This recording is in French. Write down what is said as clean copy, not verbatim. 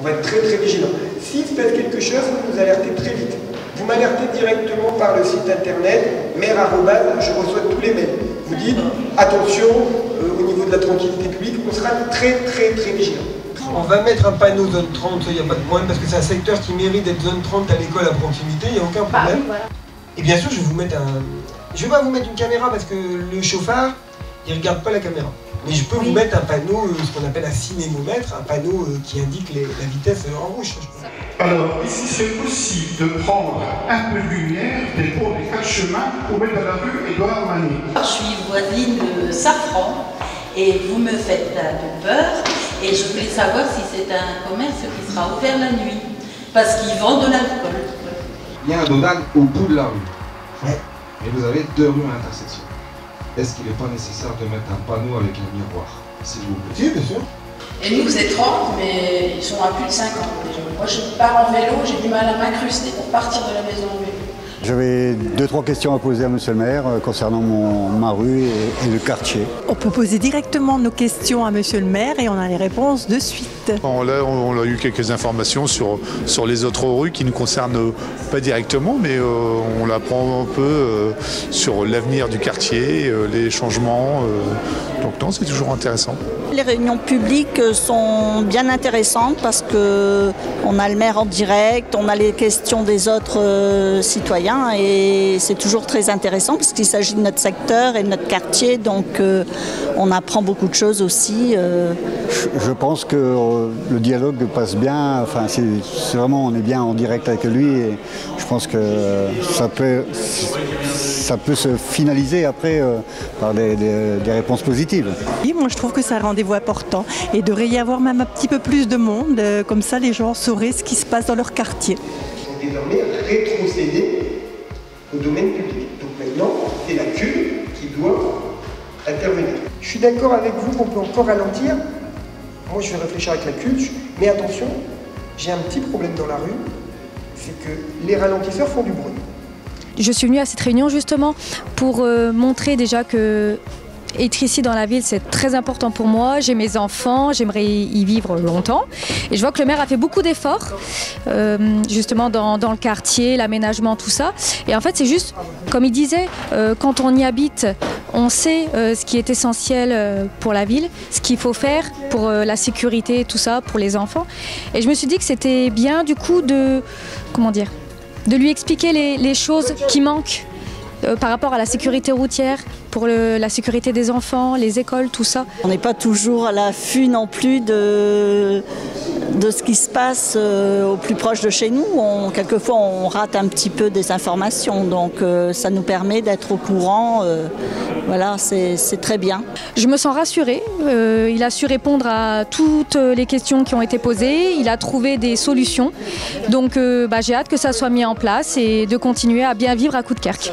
On va être très très vigilant. Si vous faites quelque chose, vous nous alertez très vite. Vous m'alertez directement par le site internet maire@, je reçois tous les mails. Vous dites attention au niveau de la tranquillité publique, on sera très très très vigilant. On va mettre un panneau zone 30, il n'y a pas de problème, parce que c'est un secteur qui mérite d'être zone 30 à l'école à proximité, il n'y a aucun problème. Oui, voilà. Et bien sûr, je vais vous mettre je vais pas vous mettre une caméra parce que le chauffard, il ne regarde pas la caméra. Mais je peux vous mettre un panneau, ce qu'on appelle un cinémomètre, un panneau qui indique la vitesse en rouge. Alors, ici, c'est possible de prendre un peu de lumière des ponts des 4 chemins pour mettre dans la rue Édouard Manet. Je suis voisine de Safran et vous me faites de peur et je voulais savoir si c'est un commerce qui sera ouvert la nuit parce qu'ils vendent de l'alcool. Il y a un Donald au bout de la rue. Et vous avez 2 rues à l'intersection. Est-ce qu'il n'est pas nécessaire de mettre un panneau avec un miroir, s'il vous plaît? Si, bien sûr. Et nous, vous êtes 30, mais ils sont à plus de 50 déjà. Moi, je pars en vélo, j'ai du mal à m'incruster pour partir de la maison en vélo. J'avais 2-3 questions à poser à Monsieur le maire concernant ma rue et le quartier. On peut poser directement nos questions à Monsieur le maire et on a les réponses de suite. On a eu quelques informations sur les autres rues qui ne nous concernent pas directement, mais on l'apprend un peu sur l'avenir du quartier, les changements. Donc non, c'est toujours intéressant. Les réunions publiques sont bien intéressantes parce qu'on a le maire en direct, on a les questions des autres citoyens et c'est toujours très intéressant parce qu'il s'agit de notre secteur et de notre quartier, donc on apprend beaucoup de choses aussi. Je pense que le dialogue passe bien, enfin, c'est vraiment, on est bien en direct avec lui et je pense que ça peut se finaliser après par des réponses positives. Oui, moi je trouve que c'est un rendez-vous important et il devrait y avoir même un petit peu plus de monde, comme ça les gens sauraient ce qui se passe dans leur quartier. Ils sont désormais rétrocédés au domaine public. Donc maintenant, c'est la CUL qui doit intervenir. Je suis d'accord avec vous qu'on peut encore ralentir. Moi, je vais réfléchir avec la CUL, mais attention, j'ai un petit problème dans la rue, c'est que les ralentisseurs font du bruit. Je suis venue à cette réunion justement pour montrer déjà que être ici dans la ville, c'est très important pour moi. J'ai mes enfants, j'aimerais y vivre longtemps. Et je vois que le maire a fait beaucoup d'efforts, justement dans le quartier, l'aménagement, tout ça. Et en fait, c'est juste, comme il disait, quand on y habite, on sait ce qui est essentiel pour la ville, ce qu'il faut faire pour la sécurité, tout ça, pour les enfants. Et je me suis dit que c'était bien, du coup, de lui expliquer les choses qui manquent par rapport à la sécurité routière, pour la sécurité des enfants, les écoles, tout ça. On n'est pas toujours à l'affût non plus de ce qui se passe au plus proche de chez nous. Quelquefois, on rate un petit peu des informations, donc ça nous permet d'être au courant. Voilà, c'est très bien. Je me sens rassurée. Il a su répondre à toutes les questions qui ont été posées. Il a trouvé des solutions. Donc j'ai hâte que ça soit mis en place et de continuer à bien vivre à Coudekerque.